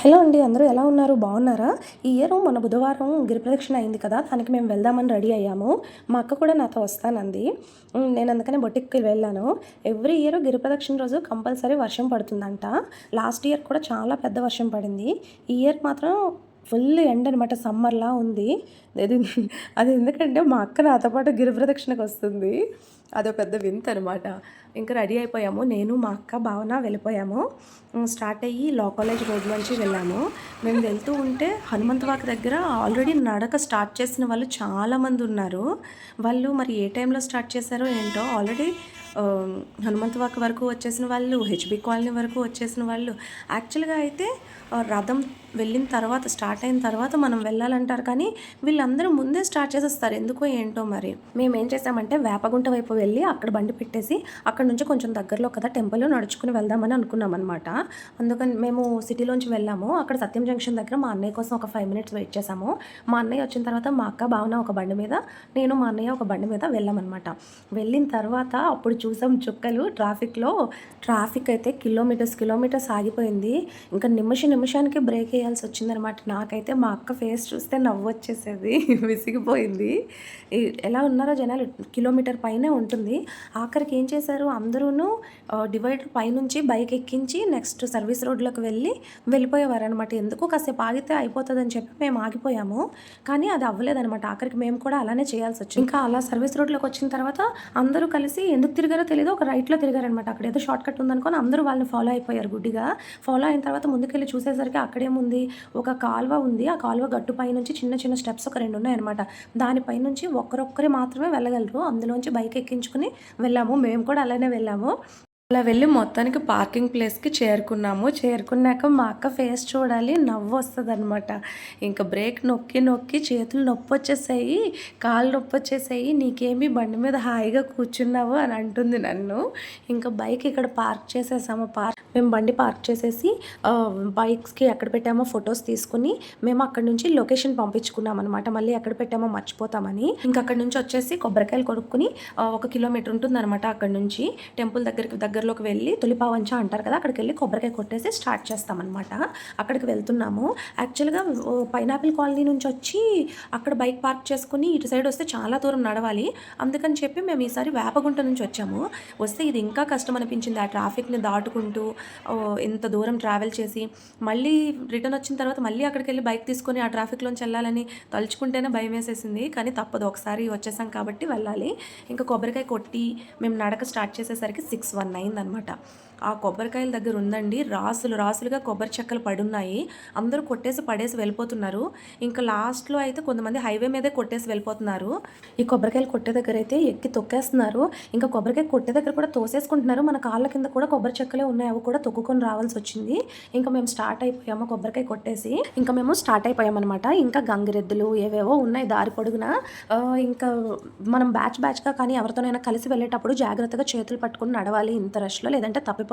Hello అండి, అందరూ ఎలా ఉన్నారు? బాగున్నారా? ఈ ఇయర్ మొన్న బుధవారం గిరిప్రదక్షిణ అయింది కదా, దానికి మేము వెళ్దామని రెడీ అయ్యాము. మా అక్క కూడా నాతో వస్తానంది. నేను అందుకనే బొటిక్కి వెళ్ళాను. ఎవ్రీ ఇయర్ గిరిప్రదక్షిణ రోజు కంపల్సరీ వర్షం పడుతుందంట. లాస్ట్ ఇయర్ కూడా చాలా పెద్ద వర్షం పడింది. ఈ ఇయర్ మాత్రం ఫుల్ ఎండ అనమాట, సమ్మర్లా ఉంది. అది అది ఎందుకంటే మా అక్క నాతో పాటు గిరిప్రదక్షిణకు వస్తుంది. అదో పెద్ద వింత అనమాట. ఇంకా రెడీ అయిపోయాము. నేను, మా అక్క, భావన వెళ్ళిపోయాము. స్టార్ట్ అయ్యి లా కాలేజ్ రోడ్ నుంచి వెళ్ళాము. మేము వెళ్తూ ఉంటే హనుమంతవాక దగ్గర ఆల్రెడీ నడక స్టార్ట్ చేసిన వాళ్ళు చాలామంది ఉన్నారు. వాళ్ళు మరి ఏ టైంలో స్టార్ట్ చేశారో ఏంటో, ఆల్రెడీ హనుమంతవాక వరకు వచ్చేసిన వాళ్ళు, హెచ్బి కాలనీ వరకు వచ్చేసిన వాళ్ళు. యాక్చువల్గా అయితే రథం వెళ్ళిన తర్వాత, స్టార్ట్ అయిన తర్వాత మనం వెళ్ళాలంటారు, కానీ వీళ్ళందరూ ముందే స్టార్ట్ చేసేస్తారు, ఎందుకో ఏంటో మరి. మేము ఏం చేసామంటే వేపగుంట వైపు వెళ్ళి అక్కడ బండి పెట్టేసి అక్కడ నుంచి కొంచెం దగ్గరలో కదా టెంపుల్, నడుచుకుని వెళ్దామని అనుకున్నాం అనమాట. అందుకని మేము సిటీలోంచి వెళ్ళాము. అక్కడ సత్యం జంక్షన్ దగ్గర మా అన్నయ్య కోసం ఒక 5 minutes వెయిట్ చేసాము. మా అన్నయ్య వచ్చిన తర్వాత మా అక్క, భావన ఒక బండి మీద, నేను మా అన్నయ్య ఒక బండి మీద వెళ్ళామన్నమాట. వెళ్ళిన తర్వాత అప్పుడు చూసాం చుక్కలు. ట్రాఫిక్ అయితే కిలోమీటర్స్ ఆగిపోయింది. ఇంకా నిమిషానికి బ్రేక్ వేయాల్సి వచ్చిందనమాట. నాకైతే మా అక్క ఫేస్ చూస్తే నవ్వు వచ్చేసేది. విసిగిపోయింది. ఎలా ఉన్నారో జనాలు, కిలోమీటర్ పైనే ఉంటుంది. ఆఖరికి ఏం చేశారు, అందరూ డివైడర్ పైనుంచి బైక్ ఎక్కించి నెక్స్ట్ సర్వీస్ రోడ్లోకి వెళ్ళిపోయేవారు అనమాట. ఎందుకు కాసేపు ఆగితే అయిపోతుందని చెప్పి మేము ఆగిపోయాము. కానీ అది అవ్వలేదనమాట. ఆఖరికి మేము కూడా అలానే చేయాల్సి వచ్చింది. ఇంకా అలా సర్వీస్ రోడ్లోకి వచ్చిన తర్వాత అందరూ కలిసి ఎందుకు తిరిగారో తెలియదు, ఒక రైట్లో తిరిగారనమాట. అక్కడ ఏదో షార్ట్ కట్ ఉందనుకొని అందరూ వాళ్ళని ఫాలో అయిపోయారు గుడ్డిగా. ఫాలో అయిన తర్వాత ముందుకెళ్ళి చూసేసరికి అక్కడేముంది, ఒక కాలువ ఉంది. ఆ కాలువ గట్టు పై నుంచి చిన్న చిన్న స్టెప్స్ ఒక 2 ఉన్నాయన్నమాట. దానిపై నుంచి ఒక్కరొక్కరే మాత్రమే వెళ్ళగలరు. అందులోంచి బైక్ ఎక్కించుకుని వెళ్ళాము. మేము కూడా అలానే వెళ్ళాము. అలా వెళ్ళి మొత్తానికి పార్కింగ్ ప్లేస్కి చేరుకున్నాక మా అక్క ఫేస్ చూడాలి, నవ్వు వస్తుంది అనమాట. ఇంకా బ్రేక్ నొక్కి చేతులు నొప్పి వచ్చేసాయి, కాళ్ళు నొప్పి వచ్చేసాయి. నీకేమి బండి మీద హాయిగా కూర్చున్నావు అని అంటుంది నన్ను. ఇంకా బైక్ ఇక్కడ పార్క్ చేసేసాము. మేము బండి పార్క్ చేసేసి బైక్స్కి ఎక్కడ పెట్టామో ఫొటోస్ తీసుకుని మేము అక్కడ నుంచి లొకేషన్ పంపించుకున్నాం అనమాట. మళ్ళీ ఎక్కడ పెట్టామో మర్చిపోతామని. ఇంకా అక్కడ నుంచి వచ్చేసి కొబ్బరికాయలు కొనుక్కుని 1 kilometer ఉంటుందన్నమాట. అక్కడ నుంచి టెంపుల్ దగ్గరలోకి వెళ్ళి తులిపావంచ అంటారు కదా, అక్కడికి వెళ్ళి కొబ్బరికాయ కొట్టేసి స్టార్ట్ చేస్తామన్నమాట. అక్కడికి వెళ్తున్నాము. యాక్చువల్గా పైనాపిల్ కాలనీ నుంచి వచ్చి అక్కడ బైక్ పార్క్ చేసుకుని ఇటు సైడ్ వస్తే చాలా దూరం నడవాలి. అందుకని చెప్పి మేము ఈసారి వేపగుంట నుంచి వచ్చాము. వస్తే ఇది ఇంకా కష్టం అనిపించింది. ఆ ట్రాఫిక్ని దాటుకుంటూ ఇంత దూరం ట్రావెల్ చేసి మళ్ళీ రిటర్న్ వచ్చిన తర్వాత మళ్ళీ అక్కడికి వెళ్ళి బైక్ తీసుకొని ఆ ట్రాఫిక్లోంచి వెళ్ళాలని తలుచుకుంటేనే భయం వేసేసింది. కానీ తప్పదు, ఒకసారి వచ్చేసాం కాబట్టి వెళ్ళాలి. ఇంకా కొబ్బరికాయ కొట్టి మేము నడక స్టార్ట్ చేసేసరికి 6:01 అయిందనమాట. ఆ కొబ్బరికాయల దగ్గర ఉందండి, రాసులుగా కొబ్బరి చెక్కలు పడున్నాయి. అందరూ కొట్టేసి పడేసి వెళ్ళిపోతున్నారు. ఇంకా లాస్ట్లో అయితే కొంతమంది హైవే మీదే కొట్టేసి వెళ్ళిపోతున్నారు. ఈ కొబ్బరికాయలు కొట్టే దగ్గర అయితే ఎక్కి తొక్కేస్తున్నారు. ఇంకా కొబ్బరికాయ కొట్టే దగ్గర కూడా తోసేసుకుంటున్నారు. మన కాళ్ళ కింద కూడా కొబ్బరి చెక్కలే ఉన్నాయి, అవి కూడా తొక్కుకొని రావాల్సి వచ్చింది. ఇంకా మేము స్టార్ట్ అయిపోయాము కొబ్బరికాయ కొట్టేసి. ఇంకా మేము స్టార్ట్ అయిపోయామన్నమాట. ఇంకా గంగిరెద్దులు ఏవేవో ఉన్నాయి దారి పొడుగున. ఇంకా మనం బ్యాచ్గా కానీ ఎవరితోనైనా కలిసి వెళ్ళేటప్పుడు జాగ్రత్తగా చేతులు పట్టుకుని నడవాలి ఇంత రష్లో, లేదంటే తప్పిపోతాము.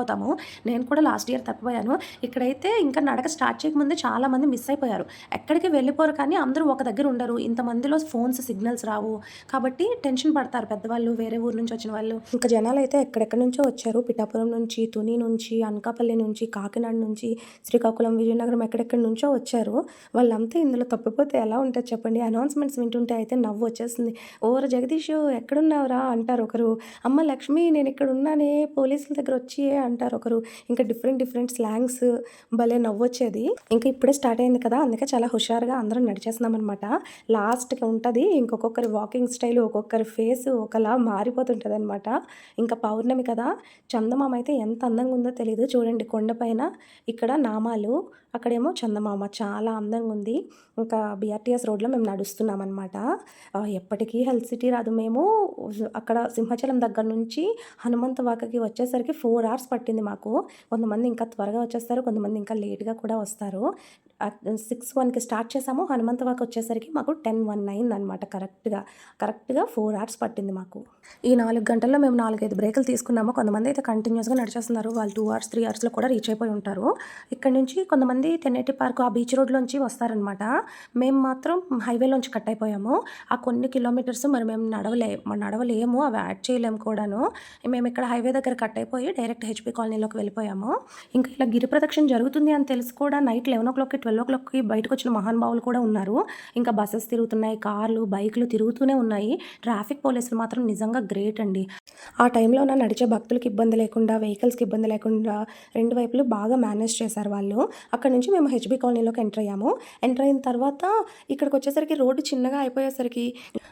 నేను కూడా లాస్ట్ ఇయర్ తప్పిపోయాను. ఇక్కడైతే ఇంకా నడక స్టార్ట్ చేయకముందే చాలామంది మిస్ అయిపోయారు. ఎక్కడికి వెళ్ళిపోరు, కానీ అందరూ ఒక దగ్గర ఉండరు. ఇంతమందిలో ఫోన్స్ సిగ్నల్స్ రావు కాబట్టి టెన్షన్ పడతారు పెద్దవాళ్ళు, వేరే ఊరు నుంచి వచ్చిన వాళ్ళు. ఇంకా జనాలు అయితే ఎక్కడెక్కడి నుంచో వచ్చారు. పిఠాపురం నుంచి, తుని నుంచి, అనకాపల్లి నుంచి, కాకినాడ నుంచి, శ్రీకాకుళం, విజయనగరం, ఎక్కడెక్కడి నుంచో వచ్చారు. వాళ్ళంతా ఇందులో తప్పిపోతే ఎలా ఉంటుంది చెప్పండి. అనౌన్స్మెంట్స్ వింటుంటే అయితే నవ్వు వచ్చేస్తుంది. ఓరు జగదీష్ ఎక్కడున్నావురా అంటారు ఒకరు. అమ్మ లక్ష్మి నేను ఇక్కడ ఉన్నానే, పోలీసుల దగ్గర వచ్చి అంటారు ఒకరు. ఇంకా డిఫరెంట్ స్లాంగ్స్, భలే నవ్వొచ్చేది. ఇంకా ఇప్పుడే స్టార్ట్ అయింది కదా, అందుకే చాలా హుషారుగా అందరం నడిచేస్తున్నాం అనమాట. లాస్ట్కి ఉంటుంది ఇంకొకరి వాకింగ్ స్టైల్, ఒక్కొక్కరి ఫేస్ ఒకలా మారిపోతుంటుంది అనమాట. ఇంకా పౌర్ణమి కదా, చందమామ అయితే ఎంత అందంగా ఉందో తెలియదు. చూడండి కొండపైన ఇక్కడ నామాలు, అక్కడేమో చందమామ, చాలా అందంగా ఉంది. ఇంకా BRTS రోడ్లో మేము నడుస్తున్నాం అనమాట. ఎప్పటికీ హెల్త్ సిటీ రాదు. మేము అక్కడ సింహాచలం దగ్గర నుంచి హనుమంతవాకకి వచ్చేసరికి 4 hours పట్టింది మాకు. కొంతమంది ఇంకా త్వరగా వచ్చేస్తారు, కొంతమంది ఇంకా లేట్గా కూడా వస్తారు. 6:01కి స్టార్ట్ చేసాము. హనుమంత వాక్ వచ్చేసరికి మాకు 10:01 అయిందనమాట కరెక్ట్‌గా 4 అవర్స్ పట్టింది మాకు. ఈ 4 గంటల్లో మేము 4, 5 బ్రేకులు తీసుకున్నాము. కొంతమంది అయితే కంటిన్యూస్‌గా నడిచేస్తున్నారు. వాళ్ళు 2 అవర్స్, 3 అవర్స్‌లో కూడా రీచ్ అయిపోయి ఉంటారు. ఇక్కడ నుంచి కొంతమంది తెన్నేటి పార్క్ ఆ బీచ్ రోడ్‌లోంచి వస్తారనమాట. మేము మాత్రం హైవేలోంచి కట్ అయిపోయాము. ఆ కొన్ని కిలోమీటర్స్ మరి మేము నడవలేము. అవి యాడ్ చేయలేము కూడాను. మేము ఇక్కడ హైవే దగ్గర కట్ అయిపోయి డైరెక్ట్ హెచ్‌పీ కాలనీలోకి వెళ్ళిపోయాము. ఇంకా ఇలా గిరి ప్రదక్షిణ జరుగుతుంది అని తెలిసి కూడా నైట్ 11:00కి, 12:00కి బయటకొచ్చిన మహానుభావులు కూడా ఉన్నారు. ఇంకా బసెస్ తిరుగుతున్నాయి, కార్లు, బైకులు తిరుగుతూనే ఉన్నాయి. ట్రాఫిక్ పోలీసులు మాత్రం నిజంగా గ్రేట్ అండి. ఆ టైంలోన నడిచే భక్తులకి ఇబ్బంది లేకుండా, వెహికల్స్‌కి ఇబ్బంది లేకుండా 2 వైపులు బాగా మేనేజ్ చేశారు వాళ్ళు. అక్కడి నుంచి మేము హెచ్‌బీ కాలనీలోకి ఎంటర్ అయ్యాము. ఎంటర్ అయిన తర్వాత ఇక్కడికొచ్చేసరికి రోడ్డు చిన్నగా అయిపోయేసరికి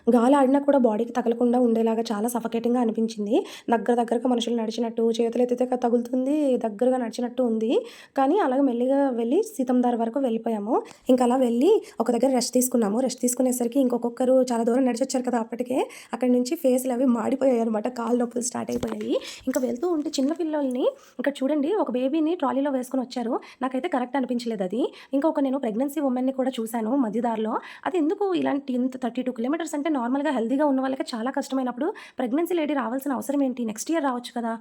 గాలి ఆడినా కూడా బాడీకి తగలకుండా ఉండేలాగా చాలా సఫకేటింగ్‌గా అనిపించింది. దగ్గరగా మనుషులు నడిచినట్టు, చేతులెత్తితే తగులుతుంది, దగ్గరగా నడిచినట్టు ఉంది. కానీ అలాగే మెల్లిగా వెళ్ళి సీతందార్ వరకు వెళ్ళిపోయాము. ఇంకా అలా వెళ్ళి ఒక దగ్గర రెస్ట్ తీసుకున్నాము. రెస్ట్ తీసుకునేసరికి ఇంకొకరు చాలా దూరం నడిచొచ్చారు కదా అప్పటికే. అక్కడి నుంచి ఫేస్‌లు అవి మాడిపోయాయనమాట. కాళ్ళు నొప్పులు స్టార్ట్ అయిపోయాయి. ఇంకా వెళ్తూ ఉంటే చిన్న పిల్లల్ని ఇక్కడ చూడండి ఒక బేబీని ట్రాలీలో వేసుకొని వచ్చారు. నాకైతే కరెక్ట్ అనిపించలేదు అది. ఇంకొక నేను ప్రెగ్నెన్సీ వుమెన్‌ని కూడా చూశాను మధ్య దారిలో. అది ఎందుకు ఇలాంటి ఇంత 32 కిలోమీటర్స్ అంటే నార్మల్‌గా హెల్తీగా ఉన్న వాళ్ళకి చాలా కష్టమైనప్పుడు ప్రెగ్నెన్సీ లేడీ రావాల్సిన అవసరం ఏంటి? నెక్స్ట్ ఇయర్ రావచ్చు కదా!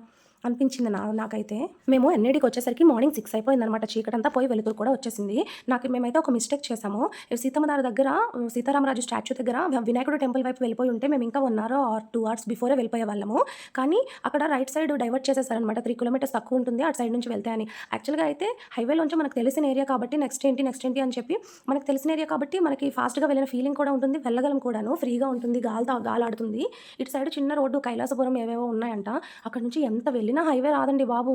అనిపించింది నాకైతే. మేము ఎన్ఏడికి వచ్చేసరికి మార్నింగ్ 6 అయిపోయిందనమాట. చీకటంతా పోయి వెలుతురు కూడా వచ్చేసింది. మేమైతే ఒక మిస్టేక్ చేశాము. సీతమ్మధార దగ్గర సీతారామరాజు స్టాచ్యూ దగ్గర వినాయకుడు టెంపుల్ వైపు వెళ్ళిపోయి ఉంటే మేము ఇంకా 1 అవర్ ఆర్ 2 అవర్స్ బిఫోరే వెళ్ళిపోయేవాళ్ళము. కానీ అక్కడ రైట్ సైడ్ డైవర్ట్ చేసేసారనమాట. 3 కిలోమీటర్స్ తక్కువ ఉంటుంది అటు సైడ్ నుంచి వెళ్తే అని. యాక్చువల్‌గా అయితే హైవేలోంచి మనకు తెలిసిన ఏరియా కాబట్టి నెక్స్ట్ ఏంటి అని చెప్పి మనకు తెలిసిన ఏరియా కాబట్టి మనకి ఫాస్ట్‌గా వెళ్ళిన ఫీలింగ్ కూడా ఉంటుంది. వెళ్ళగలం కూడాను. ఫ్రీగా ఉంటుంది. గాలాడుతుంది. ఇటు సైడ్ చిన్న రోడ్డు కైలాసపురం ఏవేవో ఉన్నాయంట. అక్కడి నుంచి ఎంత వెళ్ళినా హైవే రాదండి బాబు.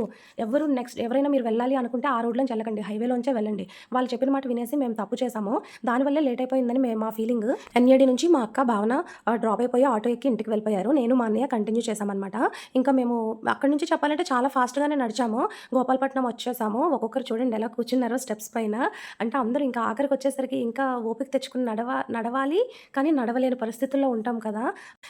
ఎవరైనా మీరు వెళ్ళాలి అనుకుంటే ఆ రోడ్‌లోంచి వెళ్ళకండి. హైవేలోంచే వెళ్ళండి. వాళ్ళు చెప్పిన మాట వినేసి మేము తప్పు చేశాము. దానివల్లే లేట్ అయిపోయిందని మా ఫీలింగ్. ఎన్ఏడి నుంచి మా అక్క భావన డ్రాప్ అయిపోయి ఆటో ఎక్కి ఇంటికి వెళ్ళిపోయారు. నేను మా అన్నయ్య కంటిన్యూ చేశామనమాట. ఇంకా మేము అక్కడి నుంచి చెప్పాలంటే చాలా ఫాస్ట్‌గానే నడిచాము. గోపాలపట్నం వచ్చేసాము. ఒక్కొక్కరు చూడండి ఎలా కూర్చున్నారో స్టెప్స్ పైన. అంటే అందరూ ఇంకా ఆఖరికొచ్చేసరికి ఇంకా ఓపిక తెచ్చుకొని నడవాలి. కానీ నడవలేని పరిస్థితుల్లో ఉంటాం కదా!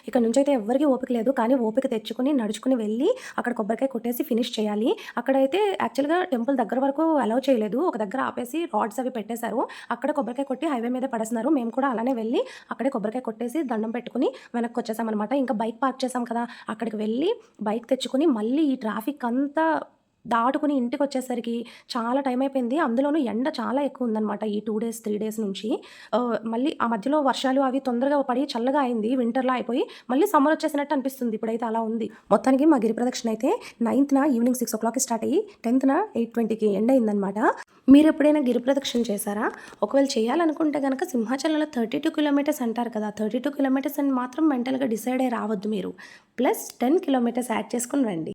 ఇక్కడ నుంచైతే ఎవ్వరికీ ఓపిక లేదు. కానీ ఓపిక తెచ్చుకొని నడుచుకొని వెళ్ళి అక్కడ కొబ్బరికాయ కొట్టేసి ఫినిష్ చేయాలి. అక్కడైతే యాక్చువల్‌గా టెంపుల్ దగ్గర వరకు అలౌ చేయలేదు. ఒక దగ్గర ఆపేసి రాడ్స్ అవి పెట్టేశారు. అక్కడ కొబ్బరికాయ కొట్టి హైవే మీద పడేస్తున్నారు. మేము కూడా అలానే వెళ్ళి అక్కడే కొబ్బరికాయ కొట్టేసి దండం పెట్టుకొని వెనక్కొచ్చేసామనమాట. ఇంకా బైక్ పార్క్ చేసాం కదా! అక్కడికి వెళ్ళి బైక్ తెచ్చుకొని మళ్ళీ ఈ ట్రాఫిక్ అంతా దాటుకొని ఇంటికొచ్చేసరికి చాలా టైం అయిపోయింది. అందులోనూ ఎండ చాలా ఎక్కువుందనమాట ఈ 2 డేస్, 3 డేస్ నుంచి. మళ్ళీ ఆ మధ్యలో వర్షాలు అవి తొందరగా పడి చల్లగా అయింది. వింటర్‌లా అయిపోయి మళ్ళీ సమ్మర్ వచ్చేసినట్టు అనిపిస్తుంది. ఇప్పుడైతే అలా ఉంది. మొత్తానికి మా గిరి ప్రదక్షిణ అయితే 9థ్ ఈవినింగ్ 6:00కి స్టార్ట్ అయ్యి 10థ్ 8:20కి ఎండ్ అయిందనమాట. మీరెప్పుడైనా గిరి ప్రదక్షిణ చేశారా? ఒకవేళ చేయాలనుకుంటే గనక సింహాచలంలో 32 కిలోమీటర్స్ అంటారు కదా! 32 కిలోమీటర్స్ అని మాత్రం మెంటల్‌గా డిసైడ్ అయ్యి రావద్దు మీరు. ప్లస్ 10 కిలోమీటర్స్ యాడ్ చేసుకొని రండి.